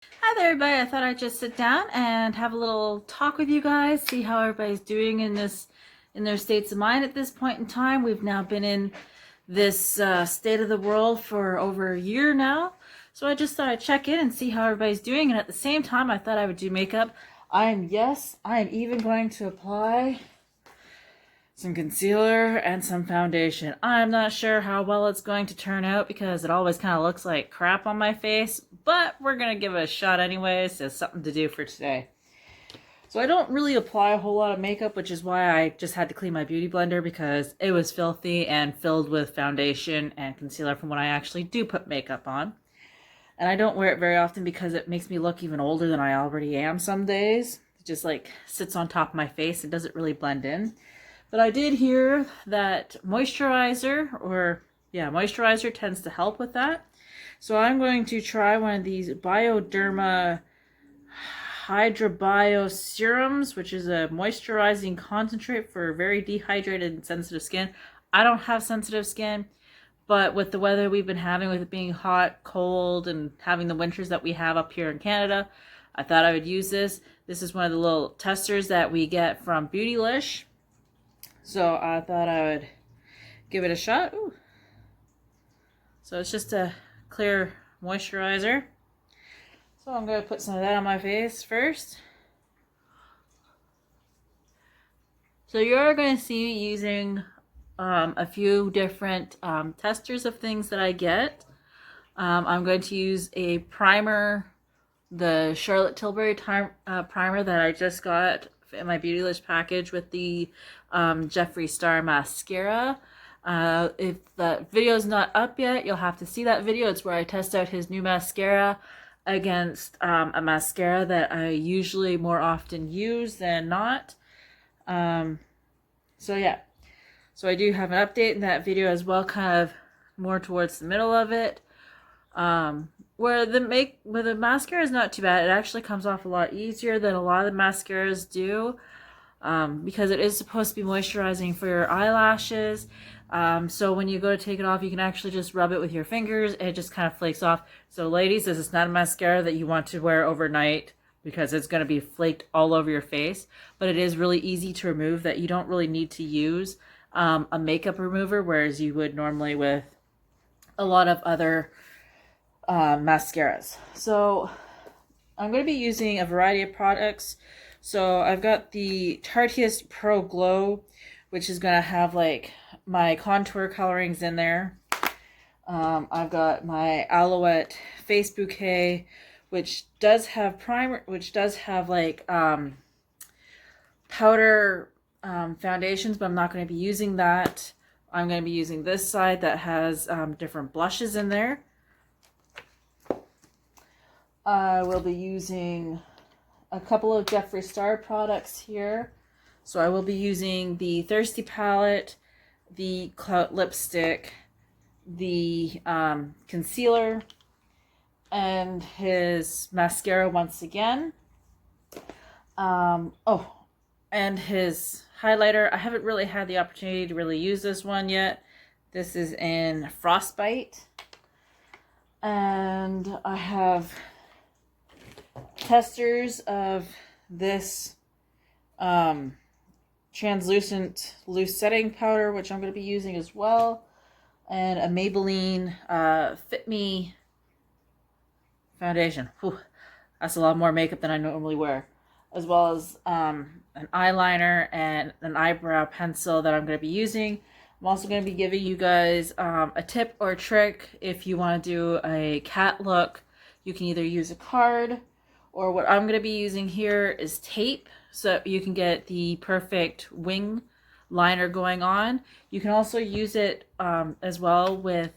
Hi there, everybody. I thought I'd just sit down and have a little talk with you guys, see how everybody's doing in their states of mind at this point in time. We've now been in this state of the world for over a year now, so I just thought I'd check in and see how everybody's doing. And at the same time, I thought I would do makeup. I am even going to apply some concealer and some foundation. I'm not sure how well it's going to turn out because it always kind of looks like crap on my face, but we're going to give it a shot anyways. It's something to do for today. So I don't really apply a whole lot of makeup, which is why I just had to clean my beauty blender because it was filthy and filled with foundation and concealer from when I actually do put makeup on. And I don't wear it very often because it makes me look even older than I already am some days. It just like sits on top of my face. It doesn't really blend in. But I did hear that moisturizer tends to help with that. So I'm going to try one of these Bioderma Hydra Bio serums, which is a moisturizing concentrate for very dehydrated and sensitive skin. I don't have sensitive skin, but with the weather we've been having, with it being hot, cold, and having the winters that we have up here in Canada, I thought I would use this. This is one of the little testers that we get from Beautylish. So I thought I would give it a shot. Ooh. So it's just a clear moisturizer. So I'm going to put some of that on my face first. So you're going to see me using a few different testers of things that I get. I'm going to use a primer, the Charlotte Tilbury primer that I just got in my Beautylish package with the Jeffree Star mascara. If the video is not up yet, you'll have to see that video. It's where I test out his new mascara against a mascara that I usually more often use than not. So yeah, so I do have an update in that video as well, kind of more towards the middle of it. Where the mascara is not too bad. It actually comes off a lot easier than a lot of the mascaras do, because it is supposed to be moisturizing for your eyelashes. So when you go to take it off, you can actually just rub it with your fingers and it just kind of flakes off. So ladies, this is not a mascara that you want to wear overnight because it's going to be flaked all over your face, but it is really easy to remove, that you don't really need to use a makeup remover, whereas you would normally with a lot of other mascaras. So I'm going to be using a variety of products. So I've got the Tarteist Pro Glow, which is going to have like my contour colorings in there. I've got my Alouette Face Bouquet, which does have primer, which does have like powder foundations, but I'm not going to be using that. I'm going to be using this side that has different blushes in there. I will be using a couple of Jeffree Star products here. So I will be using the Thirsty palette, the Clout lipstick, the concealer, and his mascara once again. And his highlighter. I haven't really had the opportunity to really use this one yet. This is in Frostbite. And I have testers of this translucent loose setting powder, which I'm going to be using as well, and a Maybelline Fit Me foundation. Whew, that's a lot more makeup than I normally wear, as well as an eyeliner and an eyebrow pencil that I'm going to be using. I'm also going to be giving you guys a tip or trick if you want to do a cat look. You can either use a card, or what I'm going to be using here is tape, so you can get the perfect wing liner going on. You can also use it as well with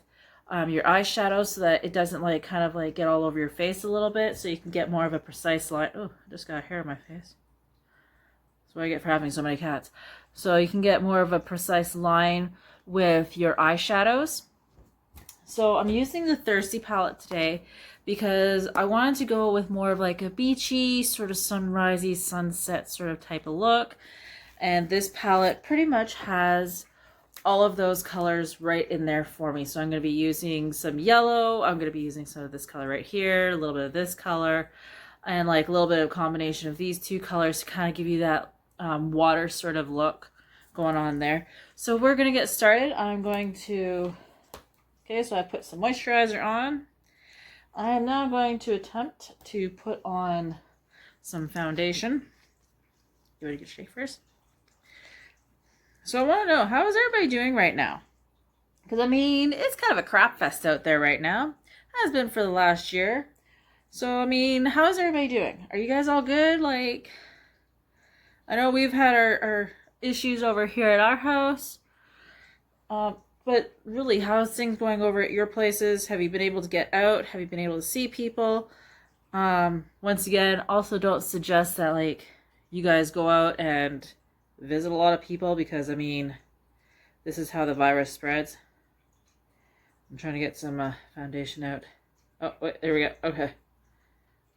your eyeshadow, so that it doesn't like kind of like get all over your face a little bit, so you can get more of a precise line. Oh, I just got hair on my face. That's what I get for having so many cats. So you can get more of a precise line with your eyeshadows. So I'm using the Thirsty palette today because I wanted to go with more of like a beachy, sort of sunrisey, sunset sort of type of look. And this palette pretty much has all of those colors right in there for me. So I'm going to be using some yellow. I'm going to be using some of this color right here, a little bit of this color, and like a little bit of combination of these two colors to kind of give you that water sort of look going on there. So we're going to get started. I'm going to, okay, so I put some moisturizer on. I am now going to attempt to put on some foundation. You want to get shake first? So I want to know, how is everybody doing right now? Because, I mean, it's kind of a crap fest out there right now. Has been for the last year. So, I mean, how is everybody doing? Are you guys all good? Like, I know we've had our issues over here at our house. But really, how's things going over at your places? Have you been able to get out? Have you been able to see people? Once again, also don't suggest that, like, you guys go out and visit a lot of people, because I mean, this is how the virus spreads. I'm trying to get some foundation out. Oh, wait, there we go. Okay.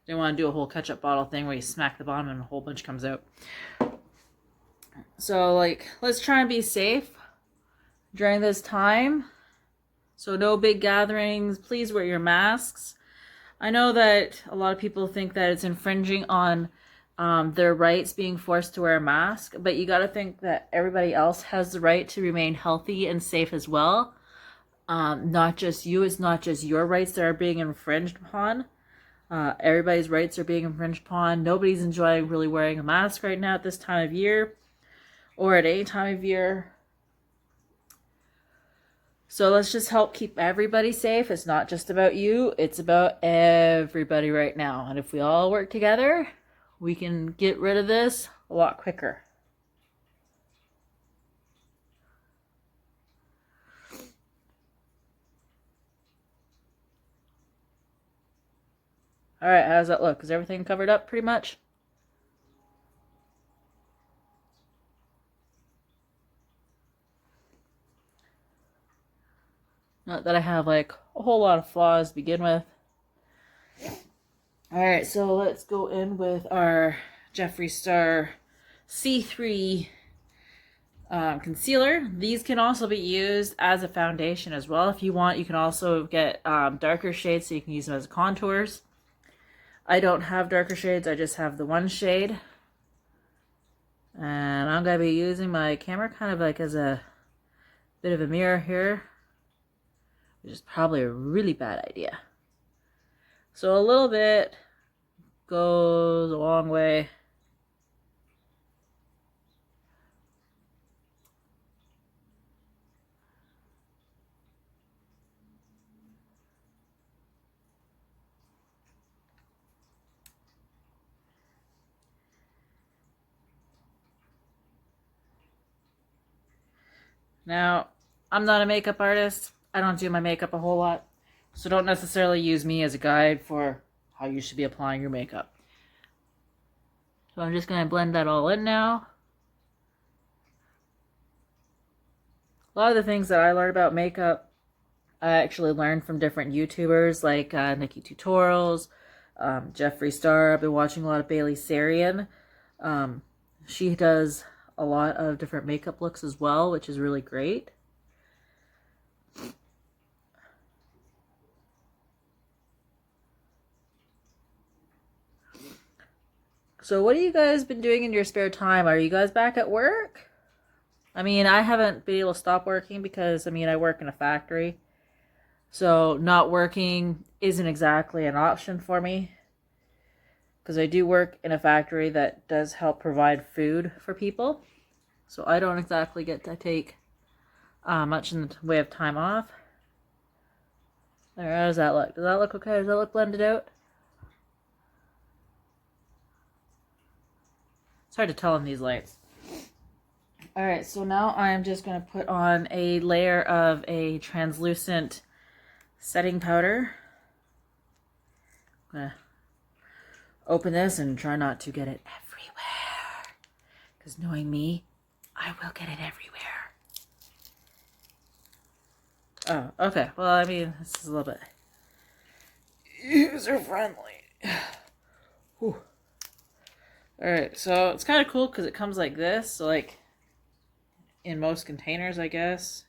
Didn't want to do a whole ketchup bottle thing where you smack the bottom and a whole bunch comes out. So, like, let's try and be safe during this time. So no big gatherings. Please wear your masks. I know that a lot of people think that it's infringing on their rights being forced to wear a mask, but you got to think that everybody else has the right to remain healthy and safe as well. Not just you. It's not just your rights that are being infringed upon. Everybody's rights are being infringed upon. Nobody's enjoying really wearing a mask right now at this time of year, or at any time of year. So let's just help keep everybody safe. It's not just about you. It's about everybody right now. And if we all work together, we can get rid of this a lot quicker. All right, how does that look? Is everything covered up pretty much? Not that I have like a whole lot of flaws to begin with. All right, so let's go in with our Jeffree Star C3 concealer. These can also be used as a foundation as well. If you want, you can also get darker shades so you can use them as contours. I don't have darker shades, I just have the one shade. And I'm going to be using my camera kind of like as a bit of a mirror here, which is probably a really bad idea. So a little bit goes a long way. Now, I'm not a makeup artist. I don't do my makeup a whole lot. So don't necessarily use me as a guide for how you should be applying your makeup. So I'm just going to blend that all in now. A lot of the things that I learned about makeup, I actually learned from different YouTubers like Nikki Tutorials, Jeffree Star. I've been watching a lot of Bailey Sarian. She does a lot of different makeup looks as well, which is really great. So what have you guys been doing in your spare time? Are you guys back at work? I mean, I haven't been able to stop working because, I mean, I work in a factory. So not working isn't exactly an option for me, because I do work in a factory that does help provide food for people. So I don't exactly get to take much in the way of time off. There, how does that look? Does that look okay? Does that look blended out? It's hard to tell in these lights. Alright, so now I'm just going to put on a layer of a translucent setting powder. I'm going to open this and try not to get it everywhere, because knowing me, I will get it everywhere. Oh, okay. Well, I mean, this is a little bit user-friendly. Alright, so it's kind of cool because it comes like this. So, like, in most containers, I guess.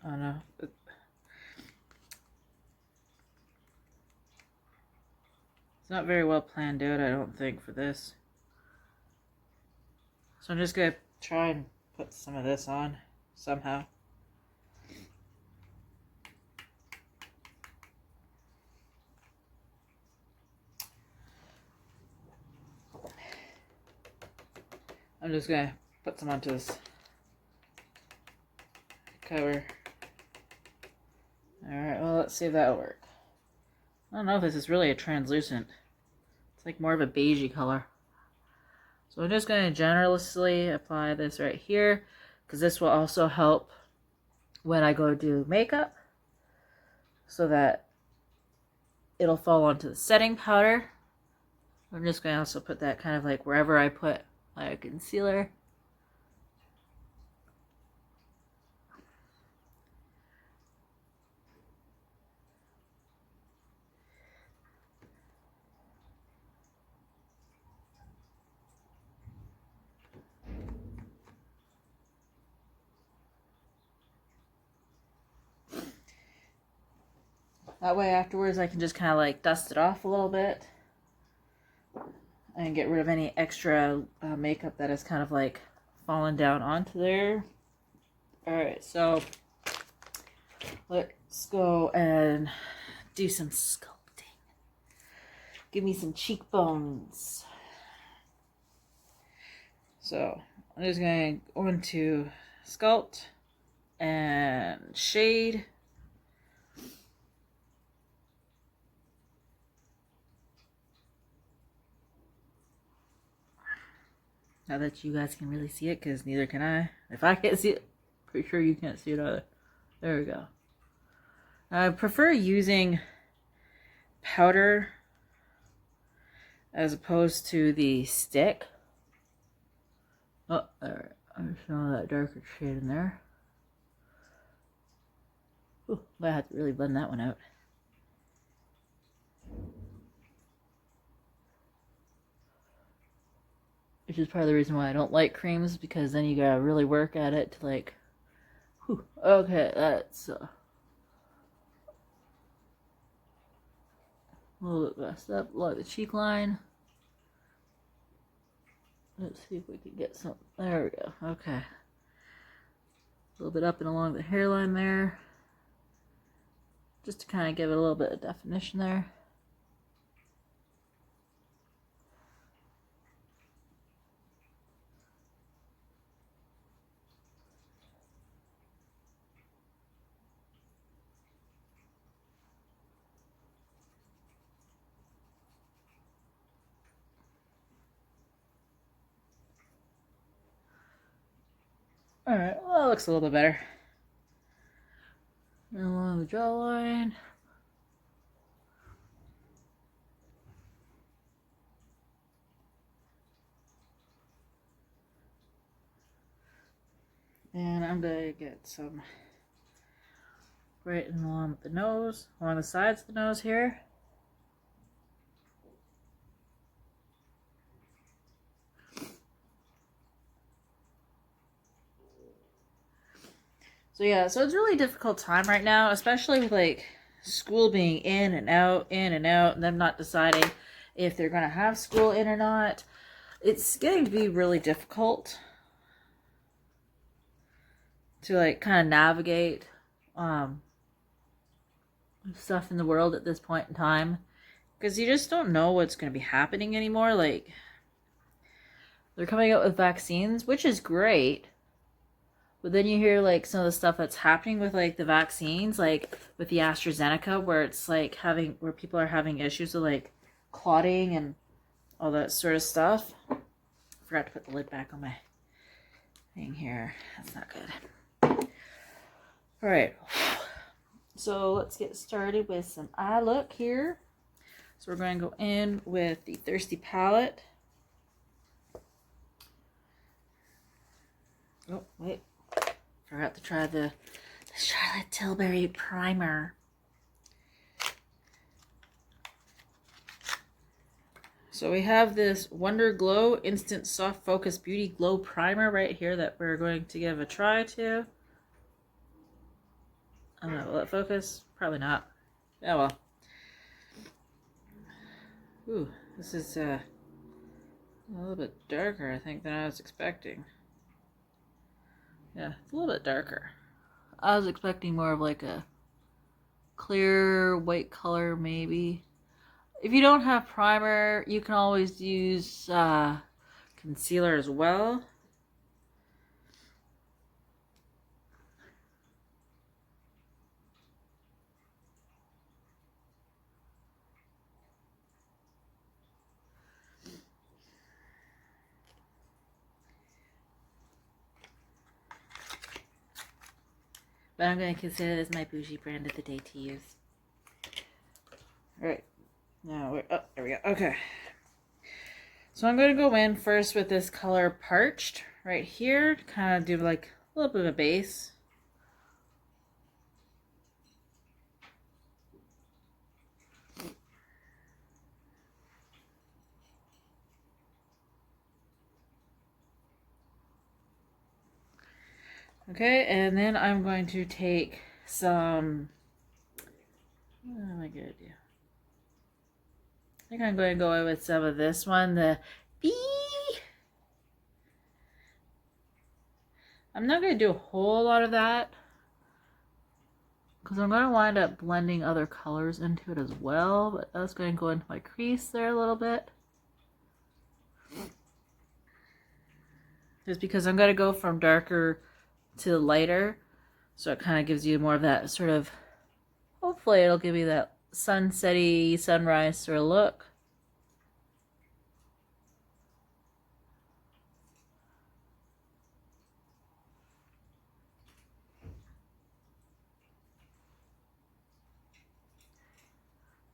I don't know. It's not very well planned out, I don't think, for this. So I'm just going to try and put some of this on somehow. I'm just going to put some onto this cover. Alright, well, let's see if that'll work. I don't know if this is really a translucent. It's like more of a beigey color. So I'm just going to generously apply this right here, because this will also help when I go do makeup, so that it'll fall onto the setting powder. I'm just going to also put that kind of like wherever I put my concealer. That way afterwards I can just kind of like dust it off a little bit and get rid of any extra makeup that has kind of like fallen down onto there. Alright, so let's go and do some sculpting. Give me some cheekbones. So I'm just going to go into Sculpt and Shade. Not that you guys can really see it, because neither can I. If I can't see it, pretty sure you can't see it either. There we go. I prefer using powder as opposed to the stick. Oh, alright. I'm just showing that darker shade in there. Ooh, I have to really blend that one out. Which is part of the reason why I don't like creams, because then you gotta really work at it to like, whew, okay, that's a little bit messed up along the cheek line. Let's see if we can get some, there we go, okay. A little bit up and along the hairline there, just to kind of give it a little bit of definition there. Alright, well, that looks a little bit better. And along the jawline. And I'm going to get some right along the nose, along the sides of the nose here. So yeah, so it's a really difficult time right now, especially with like school being in and out, and them not deciding if they're going to have school in or not. It's getting to be really difficult to like kind of navigate stuff in the world at this point in time, because you just don't know what's going to be happening anymore. Like, they're coming out with vaccines, which is great. But then you hear like some of the stuff that's happening with like the vaccines, like with the AstraZeneca, where it's like where people are having issues with like clotting and all that sort of stuff. I forgot to put the lid back on my thing here. That's not good. All right. So let's get started with some eye look here. So we're going to go in with the Thirsty palette. Oh, wait. Forgot to try the Charlotte Tilbury primer. So we have this Wonder Glow Instant Soft Focus Beauty Glow Primer right here that we're going to give a try to. I don't know, will it focus? Probably not. Oh well. Ooh, this is a little bit darker, I think, than I was expecting. Yeah, it's a little bit darker. I was expecting more of like a clear white color, maybe. If you don't have primer, you can always use concealer as well. But I'm going to consider this my bougie brand of the day to use. Alright. Now we're... Oh, there we go. Okay. So I'm going to go in first with this color Parched right here. To kind of do like a little bit of a base. Okay, and then I'm going to take some... What am I going to do? I think I'm going to go in with some of this one, the Bee. I'm not going to do a whole lot of that because I'm going to wind up blending other colors into it as well, but that's going to go into my crease there a little bit. Just because I'm going to go from darker to lighter, so it kind of gives you more of that sort of, hopefully it'll give you that sunsetty, sunrise sort of look.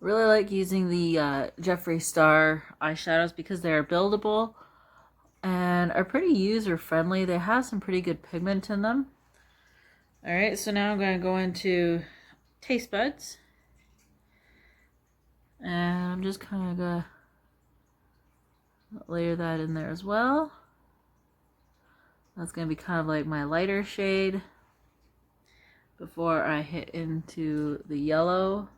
Really like using the Jeffree Star eyeshadows because they're buildable and are pretty user friendly. They have some pretty good pigment in them. Alright, so now I'm going to go into Taste Buds. And I'm just kind of going to layer that in there as well. That's going to be kind of like my lighter shade before I hit into the yellow.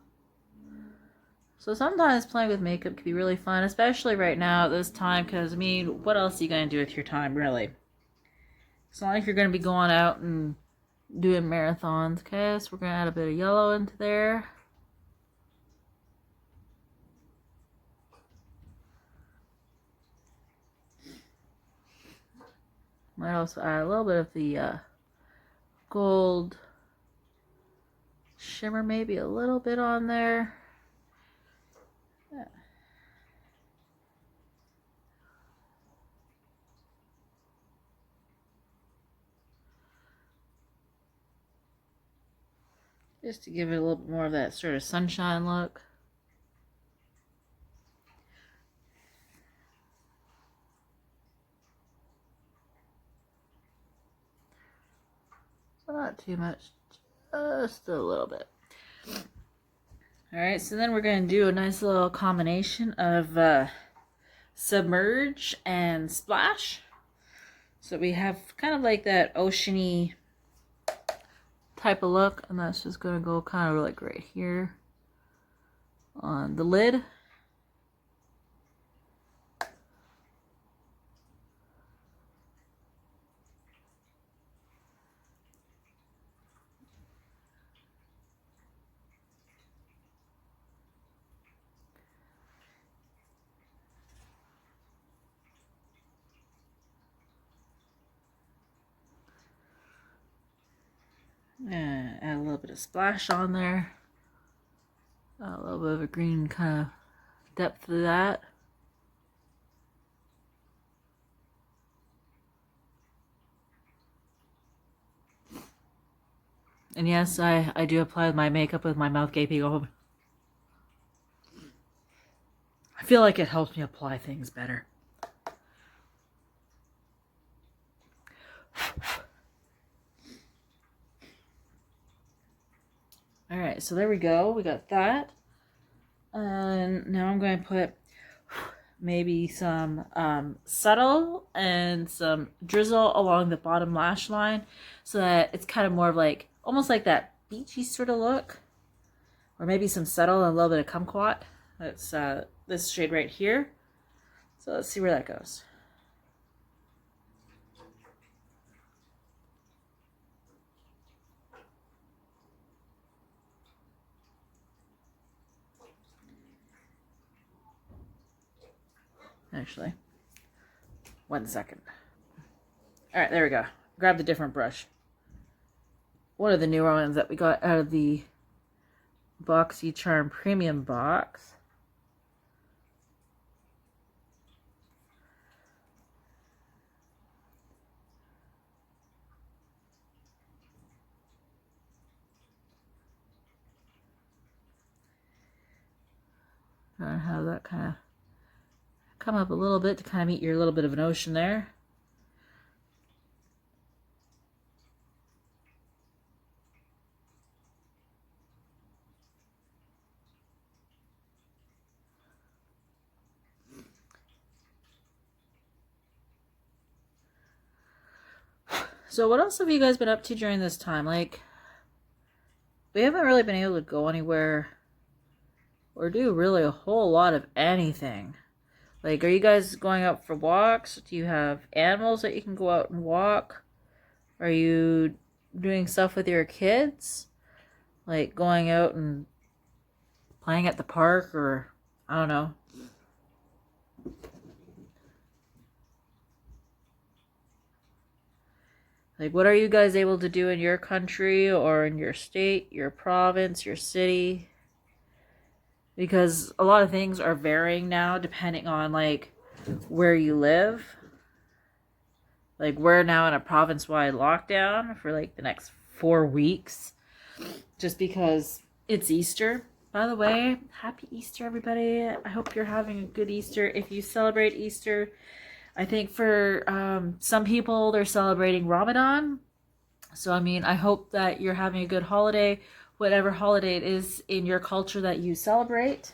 So sometimes playing with makeup can be really fun, especially right now at this time, because I mean, what else are you going to do with your time, really? It's not like you're going to be going out and doing marathons. Okay, so we're going to add a bit of yellow into there. Might also add a little bit of the gold shimmer, maybe a little bit on there. Yeah. Just to give it a little bit more of that sort of sunshine look. So not too much, just a little bit. Alright, so then we're going to do a nice little combination of Submerge and Splash. So we have kind of like that oceany type of look, and that's just going to go kind of like right here on the lid. And add a little bit of splash on there. A little bit of a green kind of depth to that. And yes, I do apply my makeup with my mouth gaping open. I feel like it helps me apply things better. Alright, so there we go. We got that. And now I'm going to put maybe some subtle and some drizzle along the bottom lash line, so that it's kind of more of like, almost like that beachy sort of look. Or maybe some subtle and a little bit of kumquat. That's this shade right here. So let's see where that goes. Actually, 1 second. All right, there we go. Grab the different brush. One of the newer ones that we got out of the BoxyCharm Premium box. Try and have that kind of come up a little bit to kind of meet your little bit of an ocean there. So what else have you guys been up to during this time? Like, we haven't really been able to go anywhere or do really a whole lot of anything. Like, are you guys going out for walks? Do you have animals that you can go out and walk? Are you doing stuff with your kids? Like going out and playing at the park, or I don't know. Like, what are you guys able to do in your country or in your state, your province, your city? Because a lot of things are varying now depending on, like, where you live. Like, we're now in a province-wide lockdown for, like, the next 4 weeks. Just because it's Easter. By the way, happy Easter, everybody. I hope you're having a good Easter. If you celebrate Easter, I think for some people, they're celebrating Ramadan. So, I mean, I hope that you're having a good holiday, whatever holiday it is in your culture that you celebrate.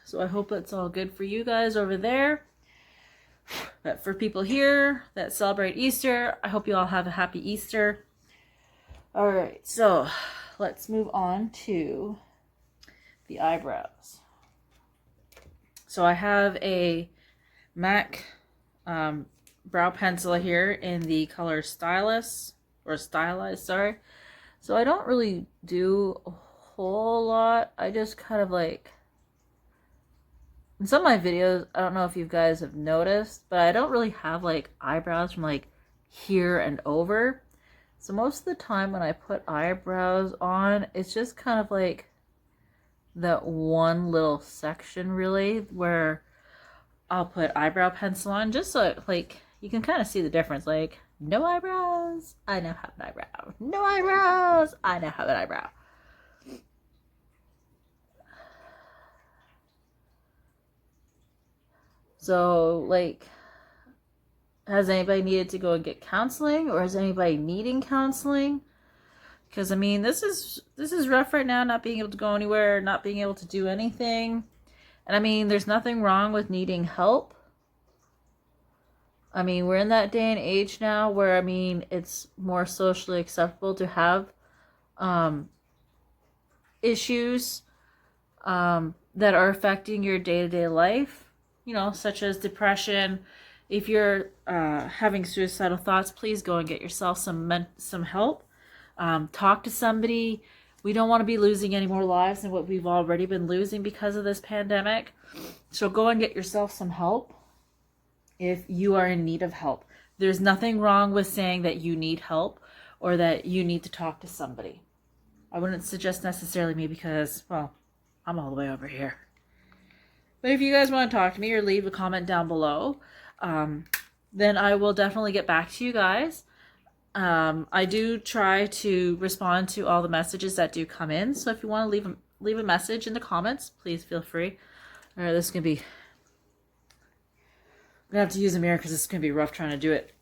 So I hope it's all good for you guys over there. But for people here that celebrate Easter, I hope you all have a happy Easter. All right, so let's move on to the eyebrows. So I have a MAC brow pencil here in the color Stylized, sorry. So I don't really do a whole lot. I just kind of like, in some of my videos, I don't know if you guys have noticed, but I don't really have like eyebrows from like here and over. So most of the time when I put eyebrows on, it's just kind of like that one little section really where I'll put eyebrow pencil on, just so like you can kind of see the difference. Like, no eyebrows, I now have an eyebrow. No eyebrows, I now have an eyebrow. So, like, has anybody needed to go and get counseling, or is anybody needing counseling? Because, I mean, this is rough right now, not being able to go anywhere, not being able to do anything. And, I mean, there's nothing wrong with needing help. I mean, we're in that day and age now where, I mean, it's more socially acceptable to have issues that are affecting your day-to-day life, you know, such as depression. If you're having suicidal thoughts, please go and get yourself some help. Talk to somebody. We don't want to be losing any more lives than what we've already been losing because of this pandemic. So go and get yourself some help if you are in need of help. There's nothing wrong with saying that you need help or that you need to talk to somebody. I wouldn't suggest necessarily me because, well, I'm all the way over here. But if you guys want to talk to me or leave a comment down below, then I will definitely get back to you guys. I do try to respond to all the messages that do come in. So if you want to leave a message in the comments, please feel free. All right, this is going to be... I'm going to have to use a mirror because it's going to be rough trying to do it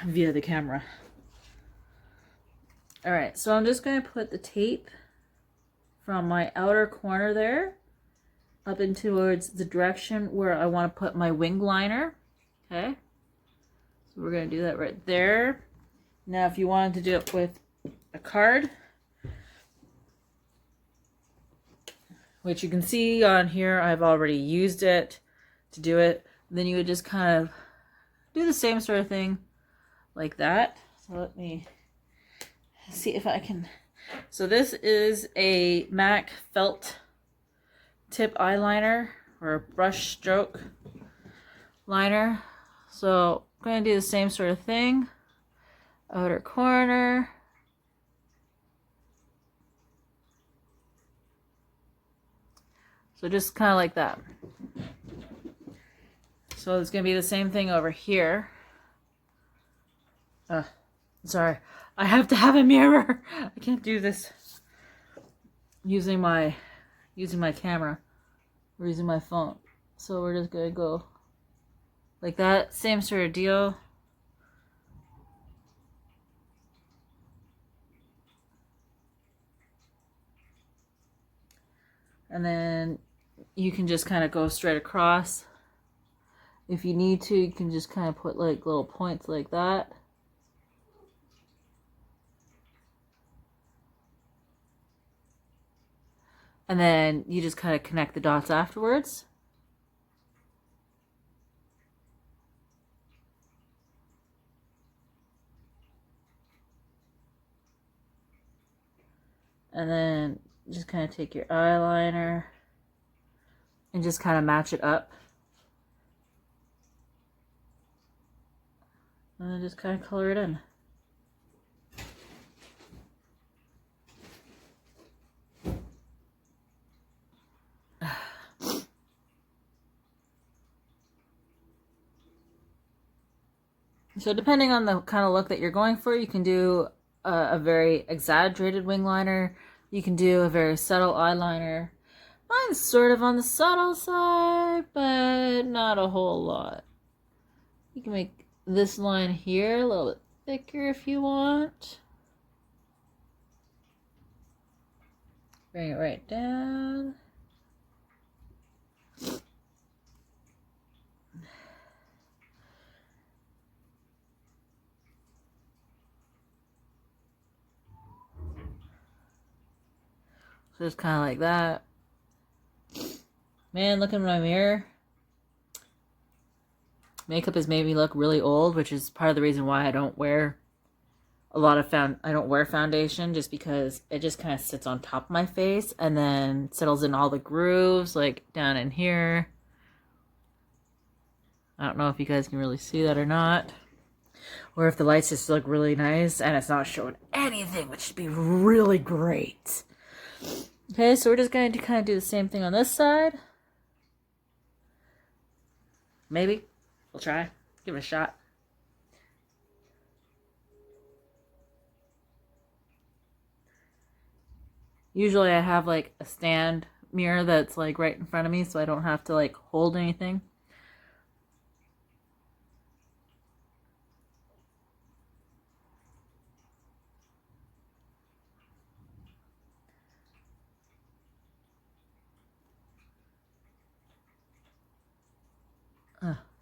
via the camera. Alright, so I'm just going to put the tape from my outer corner there up and towards the direction where I want to put my wing liner. Okay, so we're going to do that right there. Now if you wanted to do it with a card, which you can see on here, I've already used it to do it, then you would just kind of do the same sort of thing like that. So let me see if I can. So this is a MAC felt tip eyeliner or brush stroke liner. So I'm going to do the same sort of thing. Outer corner. So just kind of like that. So it's going to be the same thing over here. Sorry. I have to have a mirror. I can't do this using my camera or using my phone. So we're just going to go like that. Same sort of deal. And then you can just kind of go straight across. If you need to, you can just kind of put like little points like that. And then you just kind of connect the dots afterwards. And then just kind of take your eyeliner and just kind of match it up. And then just kind of color it in. So depending on the kind of look that you're going for, you can do a very exaggerated wing liner. You can do a very subtle eyeliner. Mine's sort of on the subtle side, but not a whole lot. You can make this line here a little bit thicker if you want. Bring it right down. So just kind of like that. Man, look in my mirror. Makeup has made me look really old, which is part of the reason why I don't wear I don't wear foundation, just because it just kind of sits on top of my face and then settles in all the grooves, like down in here. I don't know if you guys can really see that or not. Or if the lights just look really nice and it's not showing anything, which would be really great. Okay, so we're just going to kind of do the same thing on this side. Maybe. We'll try. Give it a shot. Usually I have like a stand mirror that's like right in front of me, so I don't have to like hold anything.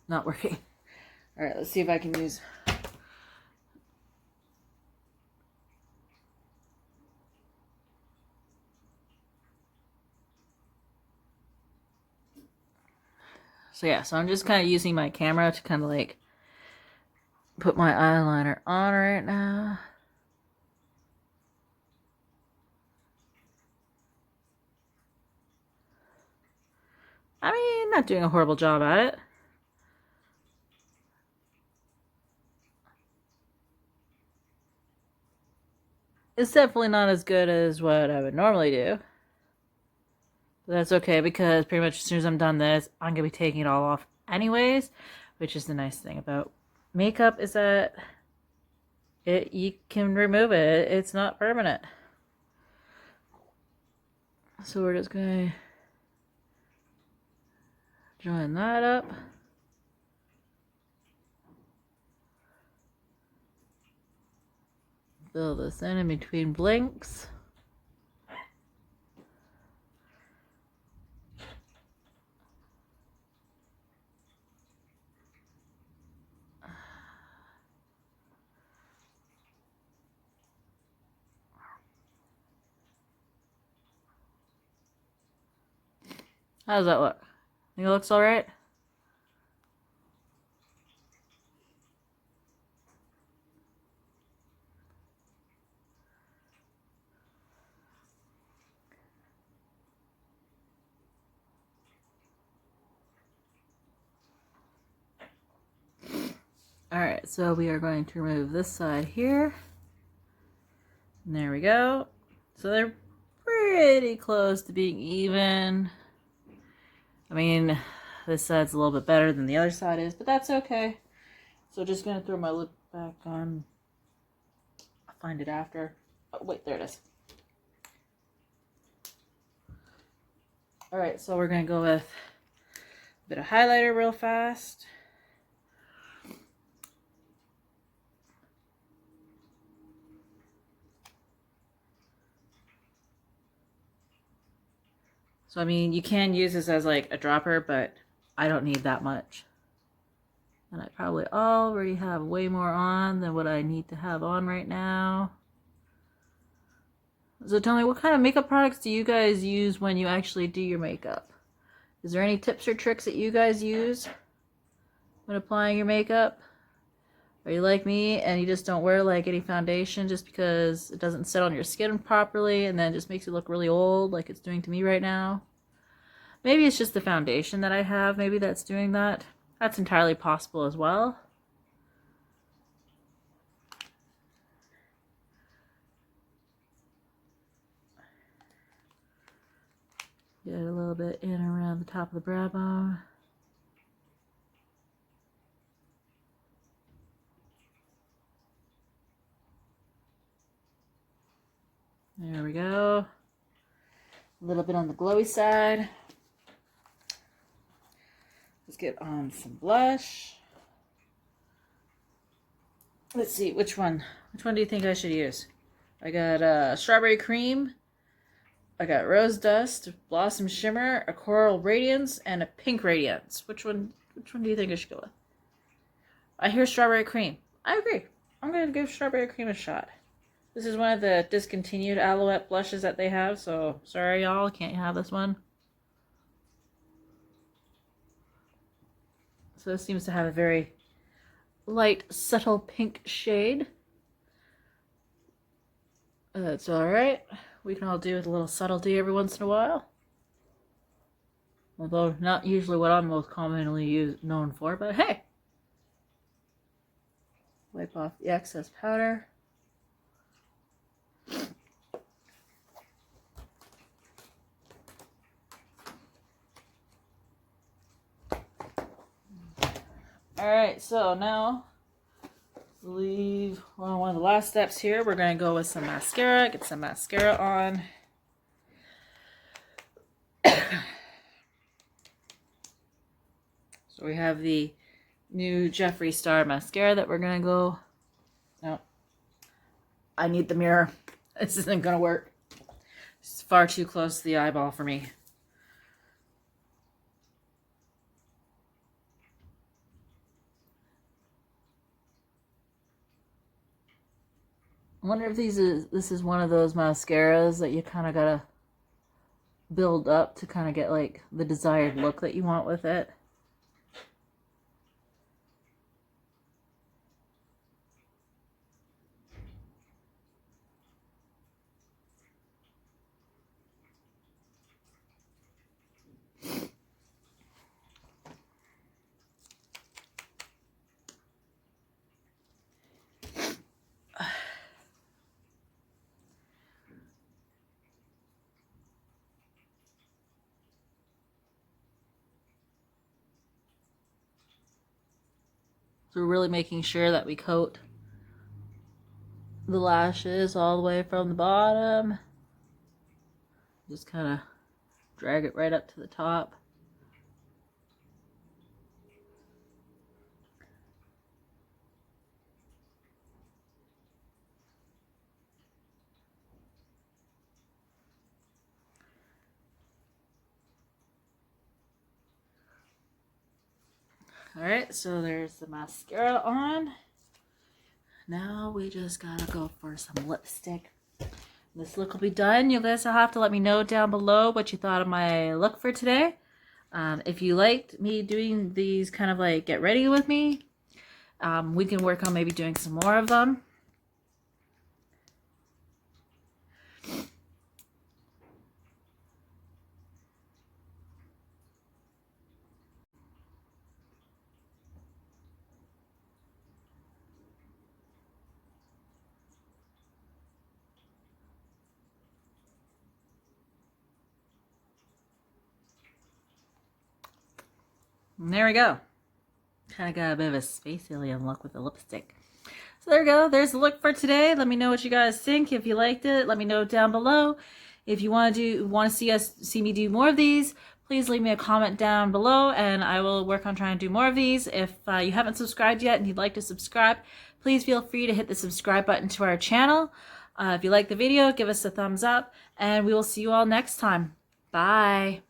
Not working. All right, let's see if I can use. So yeah, so I'm just kind of using my camera to kind of like put my eyeliner on right now. I mean, not doing a horrible job at it. It's definitely not as good as what I would normally do. But that's okay, because pretty much as soon as I'm done this, I'm going to be taking it all off anyways, which is the nice thing about makeup, is that you can remove it. It's not permanent. So we're just going to join that up. Fill this in between blinks. How does that look? Think it looks alright? Alright, so we are going to remove this side here. And there we go. So they're pretty close to being even. I mean, this side's a little bit better than the other side is, but that's okay. So just gonna throw my lip back on. I'll find it after. Oh, wait, there it is. Alright, so we're gonna go with a bit of highlighter real fast. So, I mean, you can use this as like a dropper, but I don't need that much. And I probably already have way more on than what I need to have on right now. So tell me, what kind of makeup products do you guys use when you actually do your makeup? Is there any tips or tricks that you guys use when applying your makeup? Are you like me and you just don't wear like any foundation just because it doesn't sit on your skin properly and then it just makes you look really old like it's doing to me right now? Maybe it's just the foundation that I have. Maybe that's doing that. That's entirely possible as well. Get a little bit in around the top of the brow bone. There we go. A little bit on the glowy side. Let's get on some blush. Let's see, which one? Which one do you think I should use? I got strawberry cream. I got rose dust, blossom shimmer, a coral radiance, and a pink radiance. Which one do you think I should go with? I hear strawberry cream. I agree. I'm gonna give strawberry cream a shot. This is one of the discontinued Alouette blushes that they have, so sorry y'all, can't have this one. So this seems to have a very light, subtle pink shade. That's alright. We can all do with a little subtlety every once in a while. Although not usually what I'm most commonly known for, but hey! Wipe off the excess powder. Alright, so now leave one of the last steps here. We're going to go with some mascara. Get some mascara on. So we have the new Jeffree Star mascara that we're going to go... No. I need the mirror. This isn't going to work. It's far too close to the eyeball for me. I wonder if this is one of those mascaras that you kind of gotta build up to kind of get like the desired look that you want with it. So we're really making sure that we coat the lashes all the way from the bottom. Just kind of drag it right up to the top. Alright, so there's the mascara on. Now we just gotta go for some lipstick. This look will be done. You guys will have to let me know down below what you thought of my look for today. If you liked me doing these kind of like get ready with me, we can work on maybe doing some more of them. And there we go. Kind of got a bit of a space alien look with the lipstick. So there we go. There's the look for today. Let me know what you guys think. If you liked it, let me know down below. If you want to see me do more of these, please leave me a comment down below, and I will work on trying to do more of these. If you haven't subscribed yet and you'd like to subscribe, please feel free to hit the subscribe button to our channel. If you like the video, give us a thumbs up, and we will see you all next time. Bye.